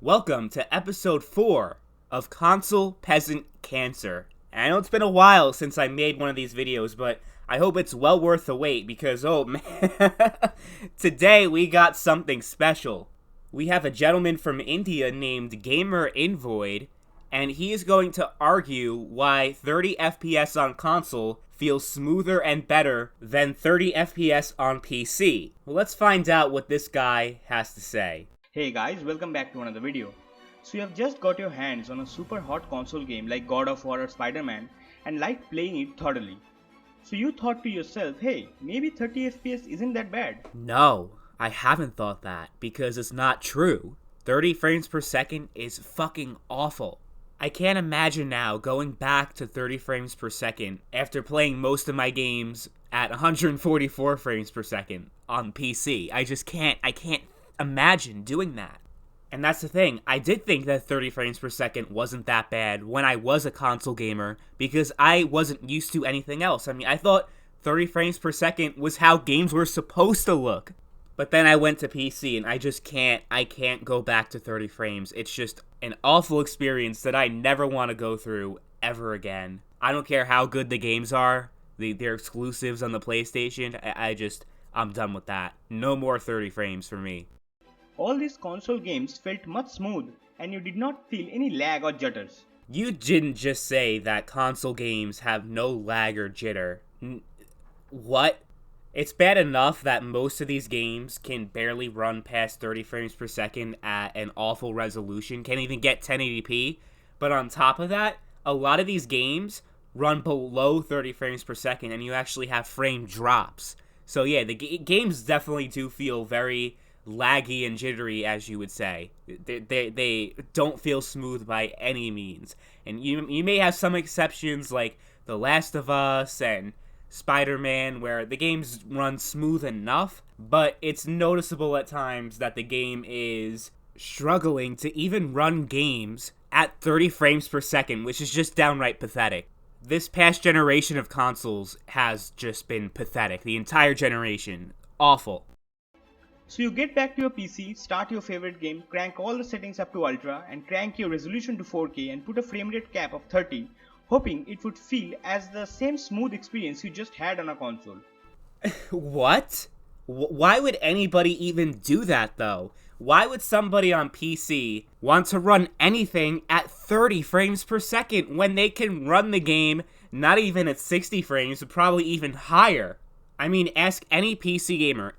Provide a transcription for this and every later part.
Welcome to episode 4 of Console Peasant Cancer. And I know it's been a while since I made one of these videos, but I hope it's well worth the wait because, oh man, today we got something special. We have a gentleman from India named Gamer Invoid, and he is going to argue why 30 FPS on console feels smoother and better than 30 FPS on PC. Well, let's find out what this guy has to say. Hey guys, welcome back to another video. So you have just got your hands on a super hot console game like God of War or Spider-Man and liked playing it thoroughly. So you thought to yourself, hey, maybe 30 FPS isn't that bad. No, I haven't thought that because it's not true. 30 frames per second is fucking awful. I can't imagine now going back to 30 frames per second after playing most of my games at 144 frames per second on PC. I can't imagine doing that. And that's the thing, I did think that 30 frames per second wasn't that bad when I was a console gamer because I wasn't used to anything else. I mean, I thought 30 frames per second was how games were supposed to look. But then I went to PC and I can't go back to 30 frames. It's just an awful experience that I never want to go through ever again. I don't care how good the games are, they're exclusives on the PlayStation, I'm done with that. No more 30 frames for me. All these console games felt much smooth and you did not feel any lag or jitters. You didn't just say that console games have no lag or jitter. What? It's bad enough that most of these games can barely run past 30 frames per second at an awful resolution, can't even get 1080p, but on top of that, a lot of these games run below 30 frames per second and you actually have frame drops. So yeah, the games definitely do feel very laggy and jittery, as you would say. They don't feel smooth by any means. And you may have some exceptions like The Last of Us and Spider-Man where the games run smooth enough, but it's noticeable at times that the game is struggling to even run games at 30 frames per second, which is just downright pathetic. This past generation of consoles has just been pathetic. The entire generation. Awful. So you get back to your PC, start your favorite game, crank all the settings up to ultra and crank your resolution to 4K and put a frame rate cap of 30, hoping it would feel as the same smooth experience you just had on a console. What? Why would anybody even do that though? Why would somebody on PC want to run anything at 30 frames per second when they can run the game not even at 60 frames, but probably even higher? I mean, ask any PC gamer,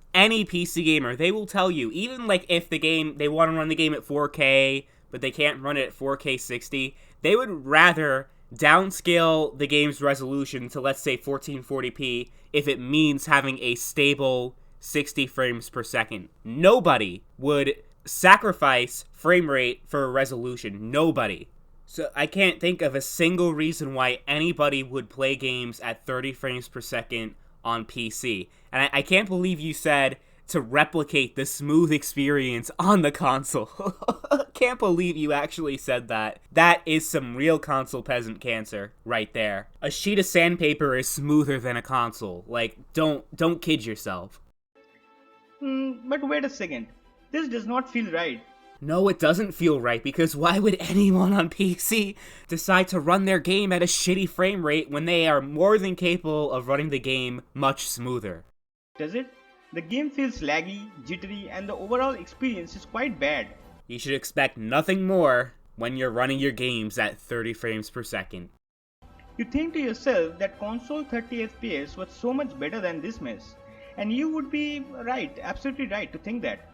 they will tell you, even like if they want to run the game at 4K, but they can't run it at 4K 60, they would rather downscale the game's resolution to, let's say, 1440p if it means having a stable 60 frames per second. Nobody would sacrifice frame rate for a resolution. Nobody. So I can't think of a single reason why anybody would play games at 30 frames per second on PC. And I can't believe you said to replicate the smooth experience on the console. Can't believe you actually said that. That is some real console peasant cancer right there. A sheet of sandpaper is smoother than a console. Like, don't kid yourself. But wait a second. This does not feel right. No, it doesn't feel right, because why would anyone on PC decide to run their game at a shitty frame rate when they are more than capable of running the game much smoother? Does it? The game feels laggy, jittery, and the overall experience is quite bad. You should expect nothing more when you're running your games at 30 frames per second. You think to yourself that console 30 FPS was so much better than this mess. And you would be right, absolutely right to think that.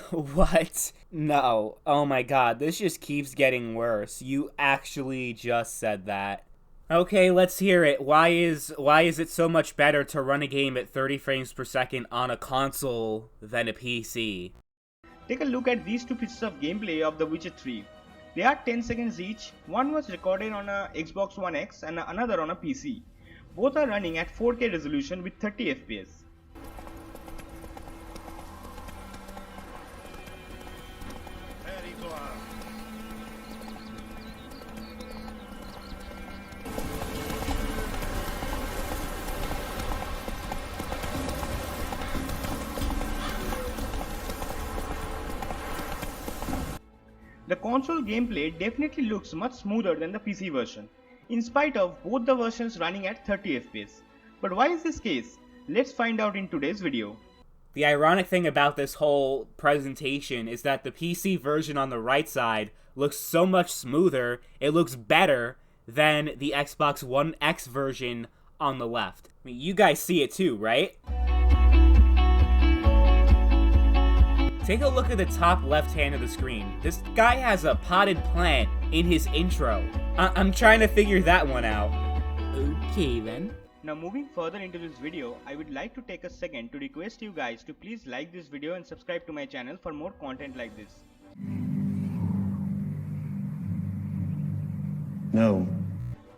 What? No. Oh my god, this just keeps getting worse. You actually just said that. Okay, let's hear it. Why is it so much better to run a game at 30 frames per second on a console than a PC? Take a look at these two pieces of gameplay of The Witcher 3. They are 10 seconds each. One was recorded on a Xbox One X and another on a PC. Both are running at 4K resolution with 30 FPS. The console gameplay definitely looks much smoother than the PC version, in spite of both the versions running at 30 FPS. But why is this case? Let's find out in today's video. The ironic thing about this whole presentation is that the PC version on the right side looks so much smoother, it looks better than the Xbox One X version on the left. I mean, you guys see it too, right? Take a look at the top left hand of the screen. This guy has a potted plant in his intro. I'm trying to figure that one out. Okay then. Now moving further into this video, I would like to take a second to request you guys to please like this video and subscribe to my channel for more content like this. No.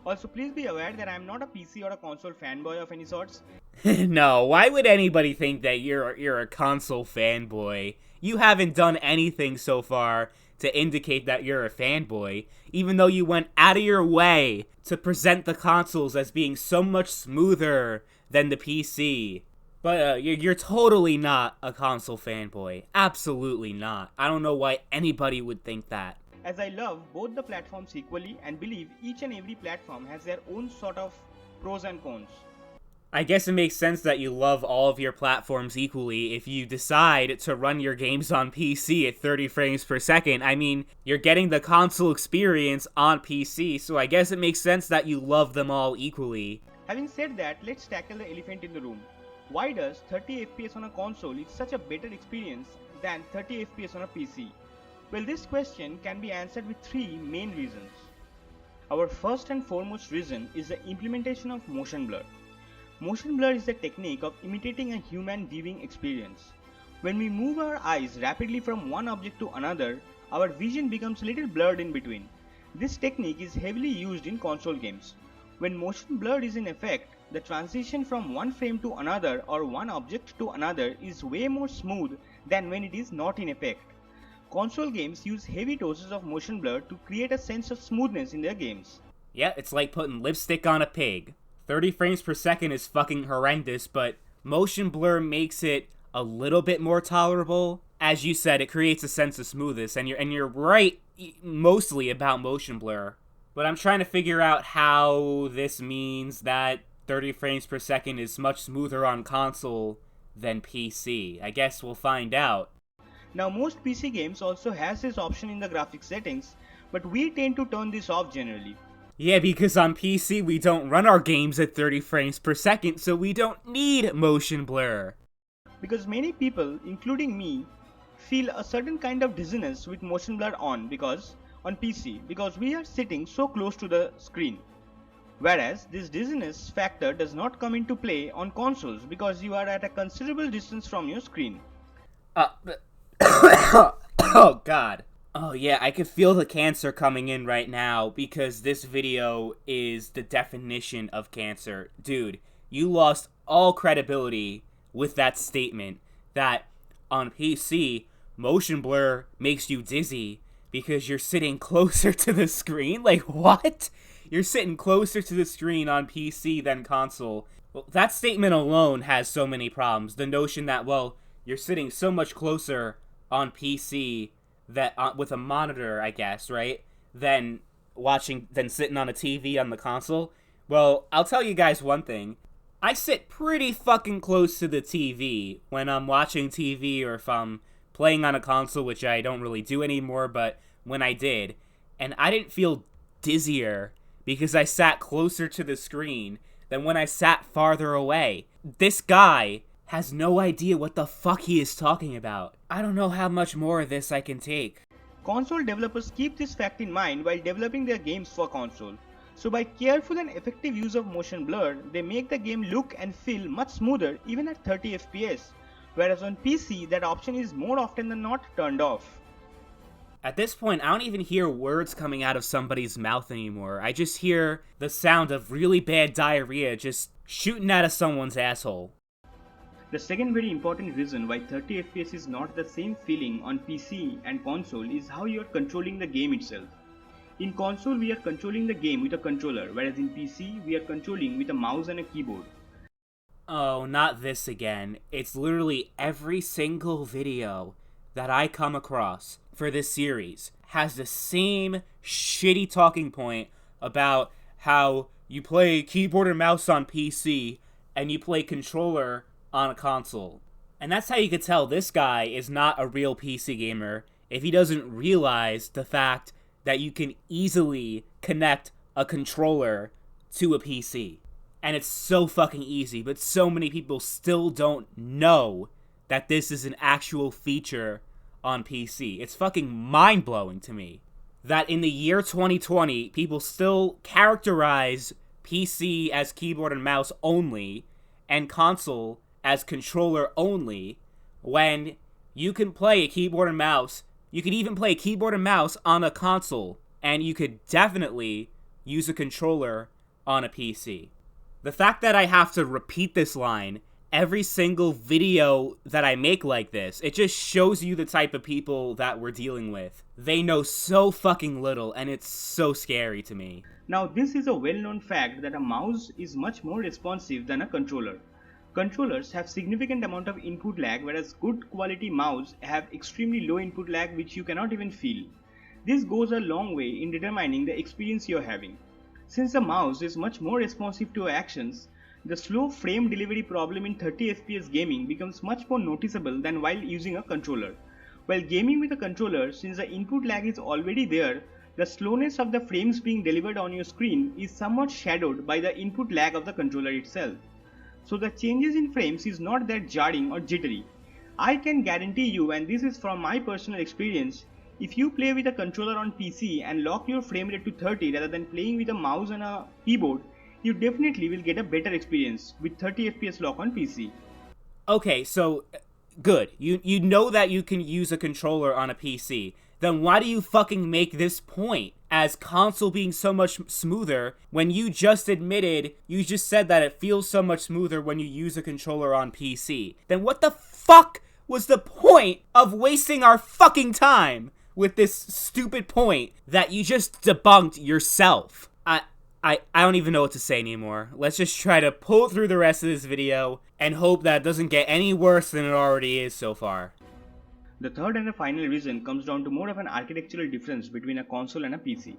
Also, please be aware that I am not a PC or a console fanboy of any sorts. No, why would anybody think that you're a console fanboy? You haven't done anything so far to indicate that you're a fanboy, even though you went out of your way to present the consoles as being so much smoother than the PC. But you're totally not a console fanboy. Absolutely not. I don't know why anybody would think that. As I love both the platforms equally and believe each and every platform has their own sort of pros and cons. I guess it makes sense that you love all of your platforms equally if you decide to run your games on PC at 30 frames per second. I mean, you're getting the console experience on PC, so I guess it makes sense that you love them all equally. Having said that, let's tackle the elephant in the room. Why does 30 FPS on a console is such a better experience than 30 FPS on a PC? Well, this question can be answered with three main reasons. Our first and foremost reason is the implementation of motion blur. Motion blur is the technique of imitating a human viewing experience. When we move our eyes rapidly from one object to another, our vision becomes a little blurred in between. This technique is heavily used in console games. When motion blur is in effect, the transition from one frame to another or one object to another is way more smooth than when it is not in effect. Console games use heavy doses of motion blur to create a sense of smoothness in their games. Yeah, it's like putting lipstick on a pig. 30 frames per second is fucking horrendous, but motion blur makes it a little bit more tolerable. As you said, it creates a sense of smoothness, and you're right mostly about motion blur. But I'm trying to figure out how this means that 30 frames per second is much smoother on console than PC. I guess we'll find out. Now most PC games also has this option in the graphics settings, but we tend to turn this off generally. Yeah, because on PC we don't run our games at 30 frames per second, so we don't need motion blur. Because many people, including me, feel a certain kind of dizziness with motion blur on PC because we are sitting so close to the screen. Whereas this dizziness factor does not come into play on consoles because you are at a considerable distance from your screen. Oh god. Oh yeah, I can feel the cancer coming in right now because this video is the definition of cancer. Dude, you lost all credibility with that statement that on PC, motion blur makes you dizzy because you're sitting closer to the screen. Like, what? You're sitting closer to the screen on PC than console. Well, that statement alone has so many problems. The notion that, well, you're sitting so much closer on PC that with a monitor, I guess, right? Than sitting on a TV on the console. Well, I'll tell you guys one thing. I sit pretty fucking close to the TV when I'm watching TV or if I'm playing on a console, which I don't really do anymore, but when I did, and I didn't feel dizzier because I sat closer to the screen than when I sat farther away. This guy has no idea what the fuck he is talking about. I don't know how much more of this I can take. Console developers keep this fact in mind while developing their games for console. So by careful and effective use of motion blur, they make the game look and feel much smoother even at 30 FPS. Whereas on PC, that option is more often than not turned off. At this point, I don't even hear words coming out of somebody's mouth anymore. I just hear the sound of really bad diarrhea just shooting out of someone's asshole. The second very important reason why 30 FPS is not the same feeling on PC and console is how you are controlling the game itself. In console, we are controlling the game with a controller, whereas in PC, we are controlling with a mouse and a keyboard. Oh, not this again. It's literally every single video that I come across for this series has the same shitty talking point about how you play keyboard and mouse on PC and you play controller on a console. And that's how you could tell this guy is not a real PC gamer if he doesn't realize the fact that you can easily connect a controller to a PC. And it's so fucking easy, but so many people still don't know that this is an actual feature on PC. It's fucking mind-blowing to me that in the year 2020, people still characterize PC as keyboard and mouse only and console as controller only, when you can play a keyboard and mouse. You could even play a keyboard and mouse on a console, and you could definitely use a controller on a PC. The fact that I have to repeat this line every single video that I make like this, it just shows you the type of people that we're dealing with. They know so fucking little, and it's so scary to me. Now, this is a well-known fact that a mouse is much more responsive than a controller. Controllers have significant amount of input lag, whereas good quality mouse have extremely low input lag which you cannot even feel. This goes a long way in determining the experience you're having. Since the mouse is much more responsive to actions, the slow frame delivery problem in 30 FPS gaming becomes much more noticeable than while using a controller. While gaming with a controller, since the input lag is already there, the slowness of the frames being delivered on your screen is somewhat shadowed by the input lag of the controller itself. So the changes in frames is not that jarring or jittery. I can guarantee you, and this is from my personal experience, if you play with a controller on PC and lock your frame rate to 30 rather than playing with a mouse and a keyboard, you definitely will get a better experience with 30 FPS lock on PC. Okay, so good. You know that you can use a controller on a PC. Then why do you fucking make this point as console being so much smoother when you just admitted, you just said that it feels so much smoother when you use a controller on PC? Then what the fuck was the point of wasting our fucking time with this stupid point that you just debunked yourself? I don't even know what to say anymore. Let's just try to pull through the rest of this video and hope that it doesn't get any worse than it already is so far. The third and the final reason comes down to more of an architectural difference between a console and a PC.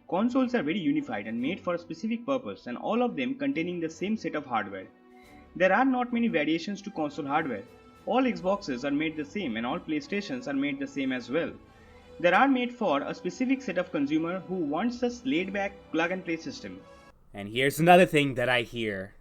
Consoles are very unified and made for a specific purpose, and all of them containing the same set of hardware. There are not many variations to console hardware. All Xboxes are made the same and all PlayStations are made the same as well. They are made for a specific set of consumer who wants a laid-back plug-and-play system. And here's another thing that I hear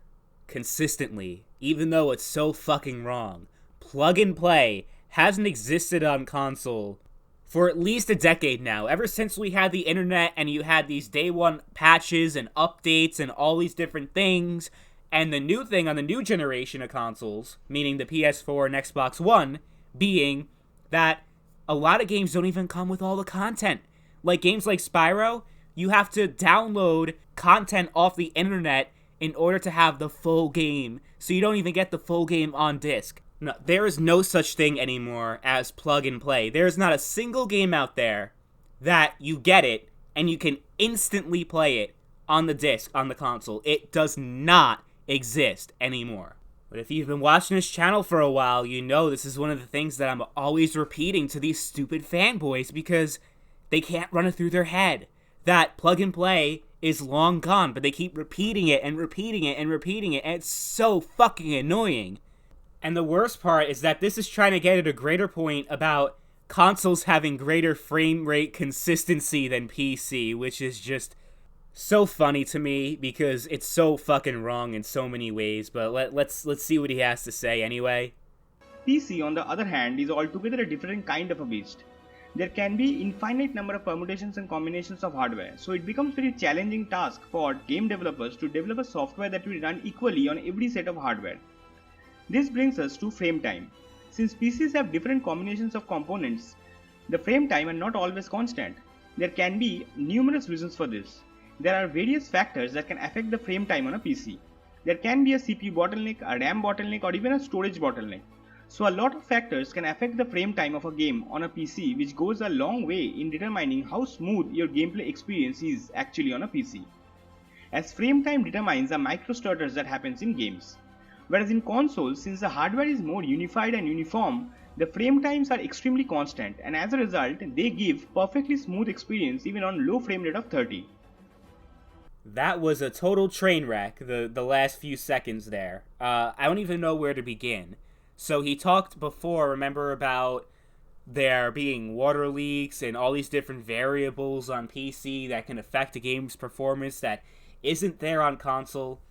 consistently, even though it's so fucking wrong. Plug and play hasn't existed on console for at least a decade now. Ever since we had the internet and you had these day one patches and updates and all these different things, and the new thing on the new generation of consoles, meaning the PS4 and Xbox One, being that a lot of games don't even come with all the content. Like games like Spyro, you have to download content off the internet in order to have the full game, so you don't even get the full game on disc. No, there is no such thing anymore as plug and play. There is not a single game out there that you get it and you can instantly play it on the disc, on the console. It does not exist anymore. But if you've been watching this channel for a while, you know this is one of the things that I'm always repeating to these stupid fanboys because they can't run it through their head. That plug and play is long gone, but they keep repeating it and repeating it and repeating it, and it's so fucking annoying. And the worst part is that this is trying to get at a greater point about consoles having greater frame rate consistency than PC, which is just so funny to me because it's so fucking wrong in so many ways. But let's see what he has to say anyway. PC, on the other hand, is altogether a different kind of a beast. There can be infinite number of permutations and combinations of hardware, so it becomes very challenging task for game developers to develop a software that will run equally on every set of hardware. This brings us to frame time. Since PCs have different combinations of components, the frame time are not always constant. There can be numerous reasons for this. There are various factors that can affect the frame time on a PC. There can be a CPU bottleneck, a RAM bottleneck, or even a storage bottleneck. So a lot of factors can affect the frame time of a game on a PC, which goes a long way in determining how smooth your gameplay experience is actually on a PC. As frame time determines the microstutters that happens in games. Whereas in consoles, since the hardware is more unified and uniform, The frame times are extremely constant, and as a result, they give perfectly smooth experience even on low frame rate of 30. That was a total train wreck, the last few seconds there. I don't even know where to begin. So he talked before, remember, about there being water leaks and all these different variables on PC that can affect a game's performance that isn't there on console.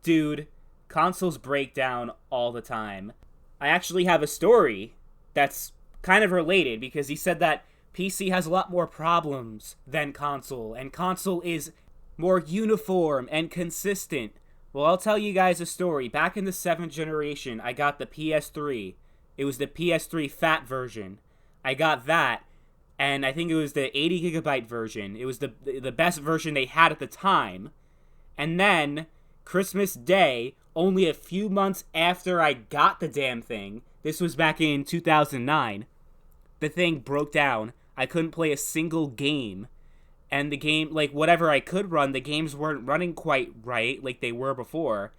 Dude, consoles break down all the time. I actually have a story that's kind of related because he said that PC has a lot more problems than console, and console is more uniform and consistent. Well, I'll tell you guys a story. Back in the 7th generation, I got the PS3. It was the PS3 fat version. I got that, and I think it was the 80 gigabyte version. It was the best version they had at the time. And then, Christmas Day, only a few months after I got the damn thing, this was back in 2009, the thing broke down. I couldn't play a single game. And the game, like, whatever I could run, the games weren't running quite right like they were before.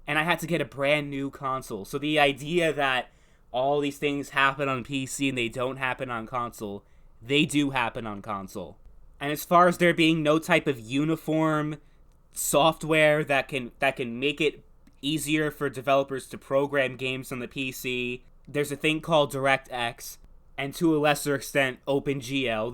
And I had to get a brand new console. So the idea that all these things happen on PC and they don't happen on console, they do happen on console. And as far as there being no type of uniform software that can make it easier for developers to program games on the PC, there's a thing called DirectX, and to a lesser extent, OpenGL.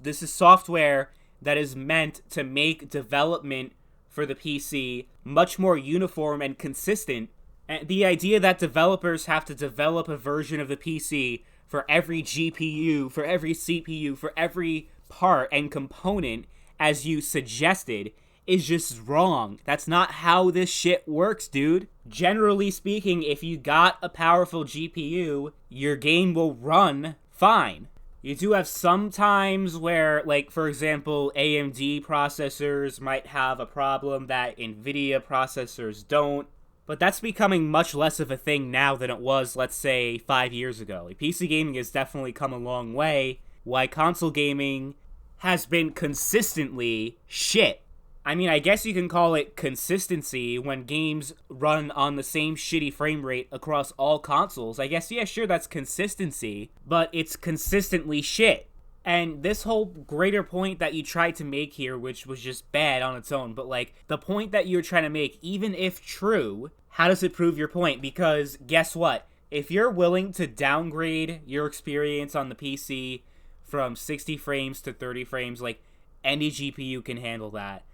This is software that is meant to make development for the PC much more uniform and consistent. And the idea that developers have to develop a version of the PC for every GPU, for every CPU, for every part and component, as you suggested, is just wrong. That's not how this shit works, dude. Generally speaking, if you got a powerful GPU, your game will run fine. You do have some times where, like, for example, AMD processors might have a problem that NVIDIA processors don't, but that's becoming much less of a thing now than it was, let's say, 5 years ago. PC gaming has definitely come a long way, while console gaming has been consistently shit. I mean, I guess you can call it consistency when games run on the same shitty frame rate across all consoles. I guess, yeah, sure, that's consistency, but it's consistently shit. And this whole greater point that you tried to make here, which was just bad on its own, but, like, the point that you're trying to make, even if true, how does it prove your point? Because, guess what? If you're willing to downgrade your experience on the PC from 60 frames to 30 frames, like, any GPU can handle that.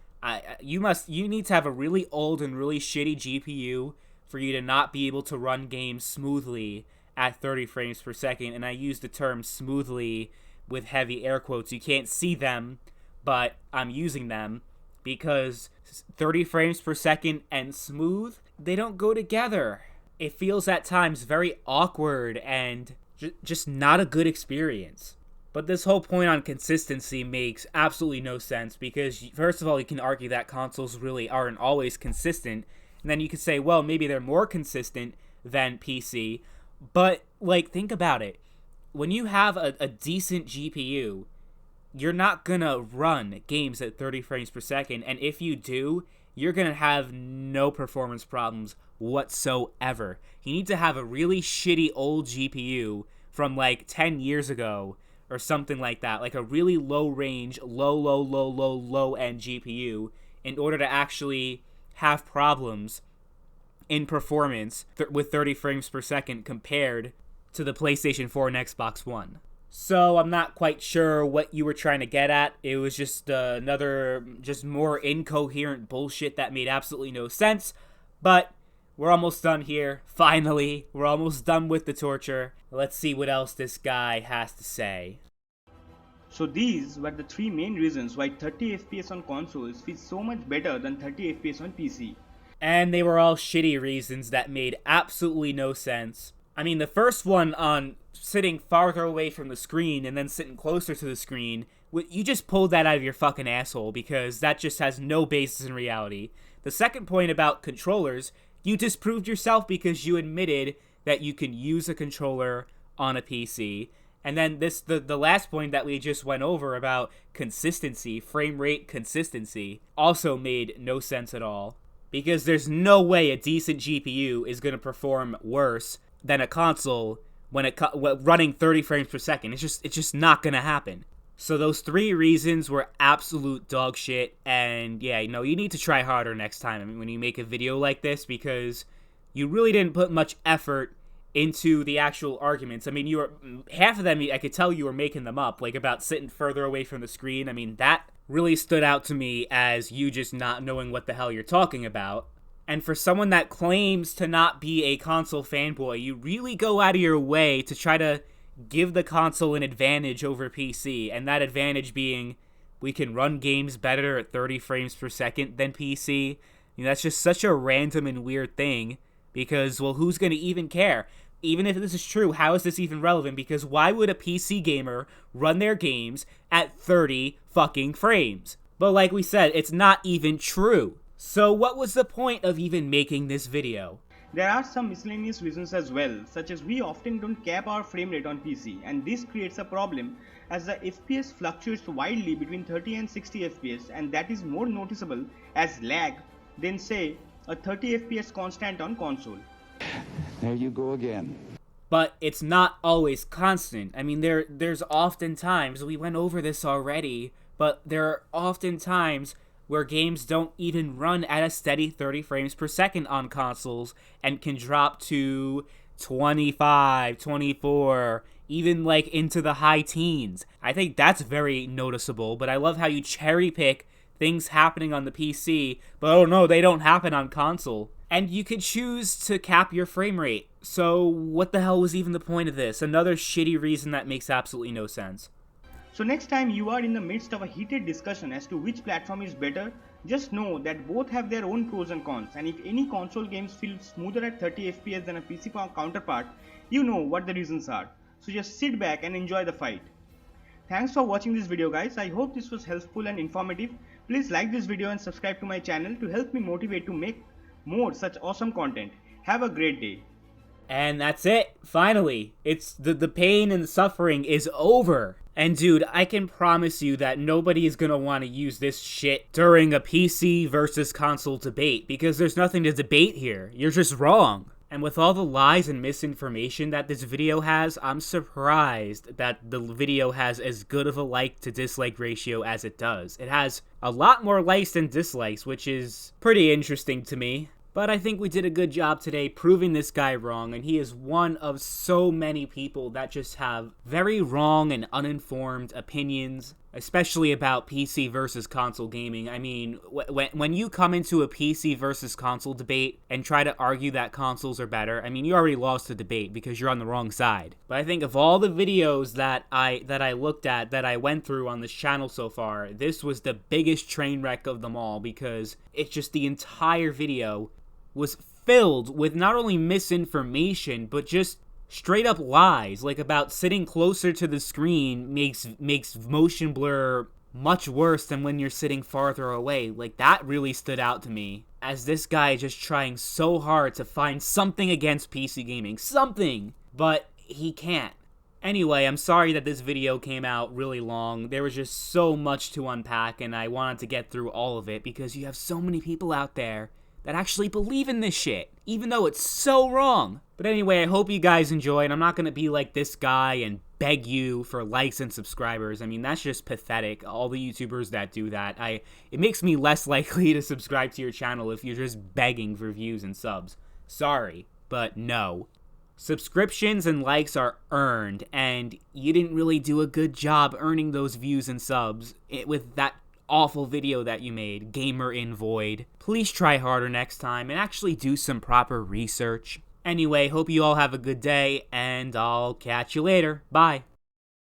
You need to have a really old and really shitty GPU for you to not be able to run games smoothly at 30 frames per second. And I use the term smoothly with heavy air quotes. You can't see them, but I'm using them because 30 frames per second and smooth, they don't go together. It feels at times very awkward and just not a good experience. But this whole point on consistency makes absolutely no sense because, first of all, you can argue that consoles really aren't always consistent. And then you could say, well, maybe they're more consistent than PC. But, like, think about it. When you have a decent GPU, you're not going to run games at 30 frames per second. And if you do, you're going to have no performance problems whatsoever. You need to have a really shitty old GPU from, like, 10 years ago or something like that, like a really low range, low end GPU in order to actually have problems in performance with 30 frames per second compared to the PlayStation 4 and Xbox One. So I'm not quite sure what you were trying to get at. It was just another, just more incoherent bullshit that made absolutely no sense. But we're almost done here. Finally, we're almost done with the torture. Let's see what else this guy has to say. So these were the three main reasons why 30 FPS on consoles feels so much better than 30 FPS on PC. And they were all shitty reasons that made absolutely no sense. I mean, the first one on sitting farther away from the screen and then sitting closer to the screen, you just pulled that out of your fucking asshole because that just has no basis in reality. The second point about controllers, you disproved yourself because you admitted that you can use a controller on a PC. And then the last point that we just went over about consistency, frame rate consistency, also made no sense at all. Because there's no way a decent GPU is going to perform worse than a console when running 30 frames per second. It's just not gonna happen. So those 3 reasons were absolute dog shit, and yeah, you need to try harder next time. I mean, when you make a video like this, because you really didn't put much effort into the actual arguments. I mean, half of them, I could tell you were making them up, like about sitting further away from the screen. I mean, that really stood out to me as you just not knowing what the hell you're talking about. And for someone that claims to not be a console fanboy, you really go out of your way to try to give the console an advantage over PC, and that advantage being we can run games better at 30 frames per second than PC. That's just such a random and weird thing, because, well, who's going to even care? Even if this is true, how is this even relevant? Because why would a PC gamer run their games at 30 fucking frames? But like we said, it's not even true. So what was the point of even making this video? There are some miscellaneous reasons as well, such as we often don't cap our frame rate on PC, and this creates a problem as the FPS fluctuates widely between 30 and 60 FPS, and that is more noticeable as lag than, say, a 30 FPS constant on console. There you go again. But it's not always constant. I mean, there's often times, we went over this already, but there are often times where games don't even run at a steady 30 frames per second on consoles and can drop to 25, 24, even like into the high teens. I think that's very noticeable, but I love how you cherry pick things happening on the PC, but oh no, they don't happen on console. And you could choose to cap your frame rate. So what the hell was even the point of this? Another shitty reason that makes absolutely no sense. So next time you are in the midst of a heated discussion as to which platform is better, just know that both have their own pros and cons, and if any console games feel smoother at 30 FPS than a PC counterpart, you know what the reasons are. So just sit back and enjoy the fight. Thanks for watching this video, guys. I hope this was helpful and informative. Please like this video and subscribe to my channel to help me motivate to make more such awesome content. Have a great day. And that's it. Finally, it's the pain and the suffering is over. And dude, I can promise you that nobody is gonna want to use this shit during a PC versus console debate, because there's nothing to debate here. You're just wrong. And with all the lies and misinformation that this video has, I'm surprised that the video has as good of a like to dislike ratio as it does. It has a lot more likes than dislikes, which is pretty interesting to me. But I think we did a good job today proving this guy wrong, and he is one of so many people that just have very wrong and uninformed opinions, especially about PC versus console gaming. I mean, when you come into a PC versus console debate and try to argue that consoles are better, I mean, you already lost the debate because you're on the wrong side. But I think of all the videos that I looked at, that I went through on this channel so far, this was the biggest train wreck of them all, because it's just the entire video was filled with not only misinformation, but just straight up lies, like about sitting closer to the screen makes motion blur much worse than when you're sitting farther away. Like, that really stood out to me, as this guy just trying so hard to find something against PC gaming, something, but he can't. Anyway, I'm sorry that this video came out really long. There was just so much to unpack, and I wanted to get through all of it because you have so many people out there that actually believe in this shit, even though it's so wrong. But anyway, I hope you guys enjoyed. I'm not gonna be like this guy and beg you for likes and subscribers. I mean, that's just pathetic. All the YouTubers that do that, it makes me less likely to subscribe to your channel if you're just begging for views and subs. Sorry, but no. Subscriptions and likes are earned, and you didn't really do a good job earning those views and subs with that awful video that you made, Gamer in Void. Please try harder next time and actually do some proper research. Anyway, hope you all have a good day, and I'll catch you later. Bye.